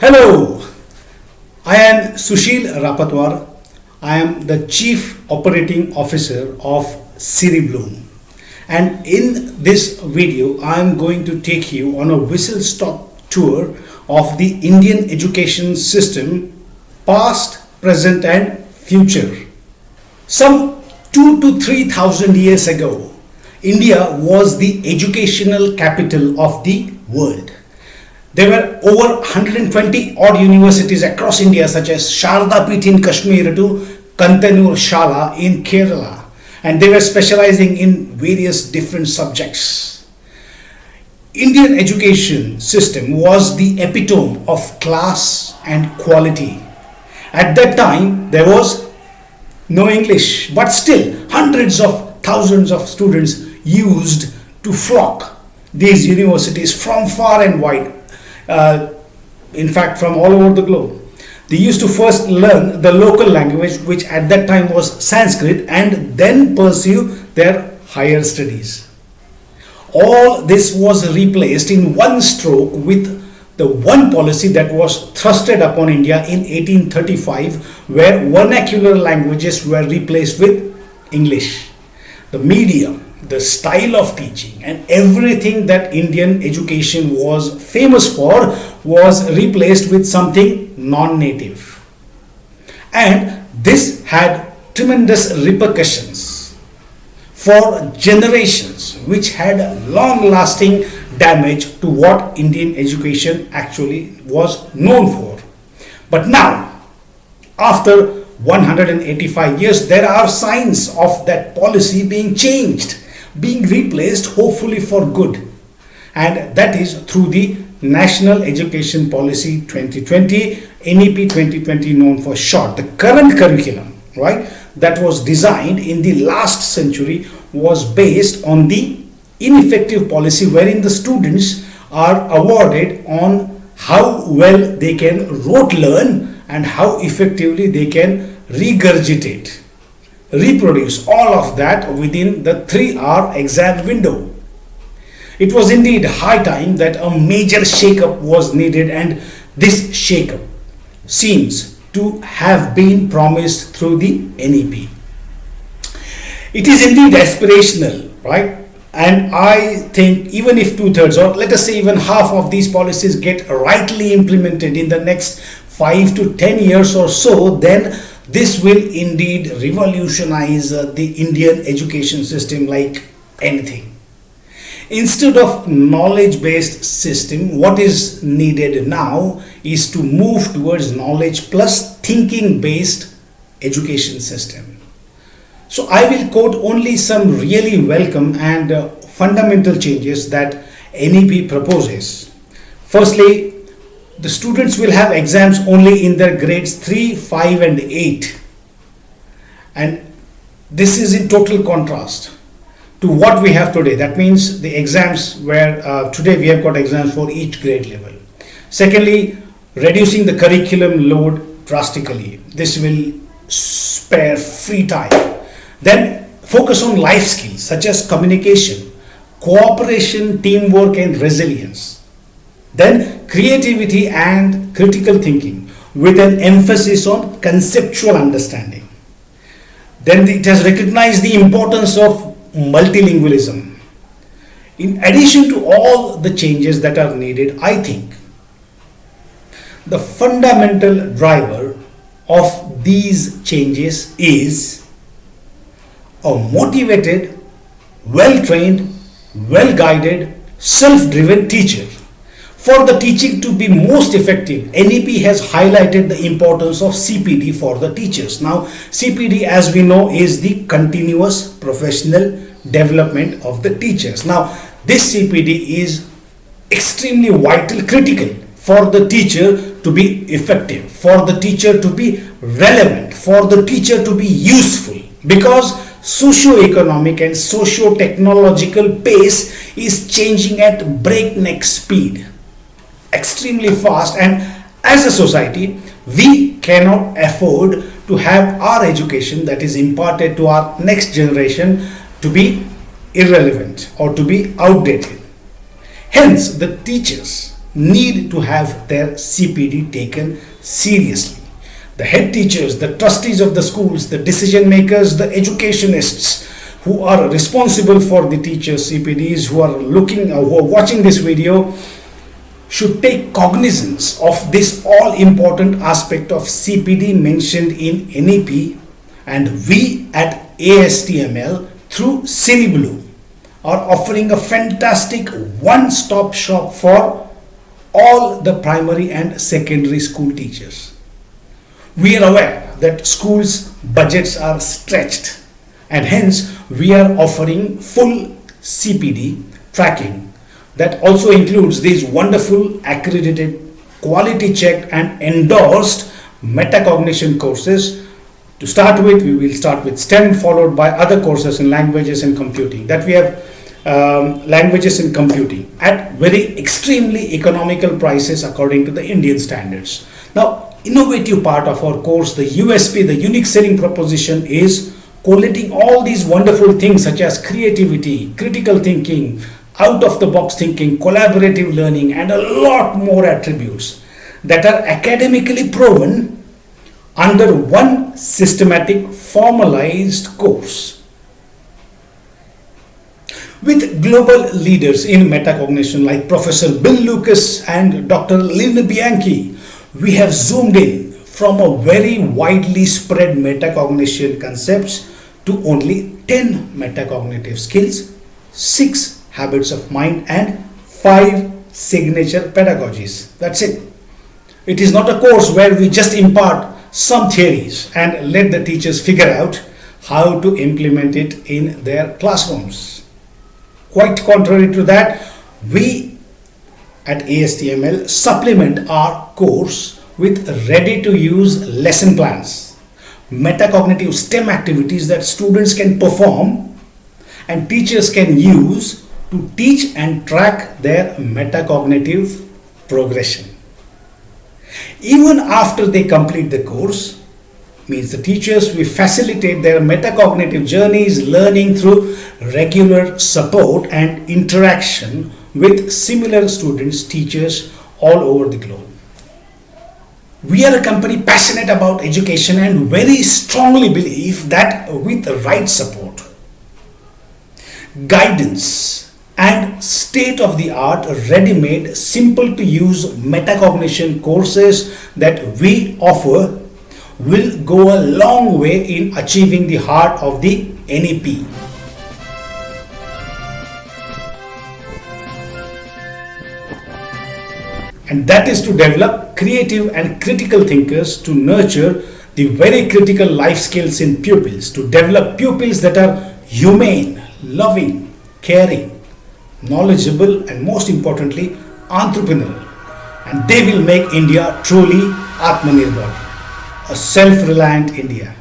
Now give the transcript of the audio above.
Hello, I am Sushil Rapatwar. I am the Chief Operating Officer of Ciribloom. And in this video, I am going to take you on a whistle stop tour of the Indian education system, past, present, and future. Some 2 to 3,000 years ago, India was the educational capital of the world. There were over 120 odd universities across India, such as Sharda Peeth in Kashmir to Kantanur Shala in Kerala, and they were specializing in various different subjects. Indian education system was the epitome of class and quality. At that time, there was no English, but still hundreds of thousands of students used to flock these universities from far and wide. In fact, from all over the globe. They used to first learn the local language, which at that time was Sanskrit, and then pursue their higher studies. All this was replaced in one stroke with the one policy that was thrusted upon India in 1835, where vernacular languages were replaced with English. The medium, the style of teaching, and everything that Indian education was famous for was replaced with something non-native. And this had tremendous repercussions for generations, which had long-lasting damage to what Indian education actually was known for. But now, after 185 years, there are signs of that policy being changed, being replaced, hopefully for good, and that is through the National Education Policy 2020, NEP 2020 known for short. The current curriculum, right, that was designed in the last century was based on the ineffective policy wherein the students are awarded on how well they can rote learn and how effectively they can regurgitate, reproduce all of that within the 3-hour exam window. It was indeed high time that a major shake-up was needed, and this shake-up seems to have been promised through the NEP. It is indeed aspirational, right? And I think even if 2/3 or let us say even half of these policies get rightly implemented in the next 5 to 10 years or so, then this will indeed revolutionize the Indian education system like anything. Instead of knowledge-based system, what is needed now is to move towards knowledge plus thinking-based education system. So I will quote only some really welcome and fundamental changes that NEP proposes. Firstly, the students will have exams only in their grades 3, 5 and 8. And this is in total contrast to what we have today. That means the exams where today we have got exams for each grade level. Secondly, reducing the curriculum load drastically. This will spare free time. Then focus on life skills such as communication, cooperation, teamwork and resilience. Then creativity and critical thinking with an emphasis on conceptual understanding. Then it has recognized the importance of multilingualism. In addition to all the changes that are needed, I think the fundamental driver of these changes is a motivated, well-trained, well-guided, self-driven teacher. For the teaching to be most effective, NEP has highlighted the importance of CPD for the teachers. Now, CPD, as we know, is the continuous professional development of the teachers. Now, this CPD is extremely vital, critical for the teacher to be effective, for the teacher to be relevant, for the teacher to be useful, because socio-economic and socio-technological pace is changing at breakneck speed, extremely fast, and as a society we cannot afford to have our education that is imparted to our next generation to be irrelevant or to be outdated. Hence, the teachers need to have their CPD taken seriously. The head teachers, the trustees of the schools, the decision makers, the educationists who are responsible for the teachers' CPDs, who are watching this video, should take cognizance of this all important aspect of CPD mentioned in NEP, and we at ASTML through Ciribloom are offering a fantastic one-stop shop for all the primary and secondary school teachers. We are aware that schools' budgets are stretched, and hence we are offering full CPD tracking that also includes these wonderful accredited, quality checked and endorsed metacognition courses. To start with, we will start with STEM, followed by other courses in languages and computing. That we have languages and computing at very extremely economical prices according to the Indian standards. Now, innovative part of our course, the USP, the unique selling proposition, is collating all these wonderful things such as creativity, critical thinking, out of the box thinking, collaborative learning, and a lot more attributes that are academically proven under one systematic formalized course. With global leaders in metacognition like Professor Bill Lucas and Dr. Lynn Bianchi, we have zoomed in from a very widely spread metacognition concepts to only 10 metacognitive skills, 6 habits of mind, and 5 signature pedagogies. That's it. It is not a course where we just impart some theories and let the teachers figure out how to implement it in their classrooms. Quite contrary to that, we at ASTML supplement our course with ready-to-use lesson plans, metacognitive STEM activities that students can perform and teachers can use to teach and track their metacognitive progression. Even after they complete the course, means the teachers, we facilitate their metacognitive journeys, learning through regular support and interaction with similar students, teachers all over the globe. We are a company passionate about education and very strongly believe that with the right support, guidance, and state-of-the-art, ready-made, simple-to-use metacognition courses that we offer will go a long way in achieving the heart of the NEP. And that is to develop creative and critical thinkers, to nurture the very critical life skills in pupils, to develop pupils that are humane, loving, caring, knowledgeable, and most importantly, entrepreneurial. And they will make India truly Atmanirbhar, a self-reliant India.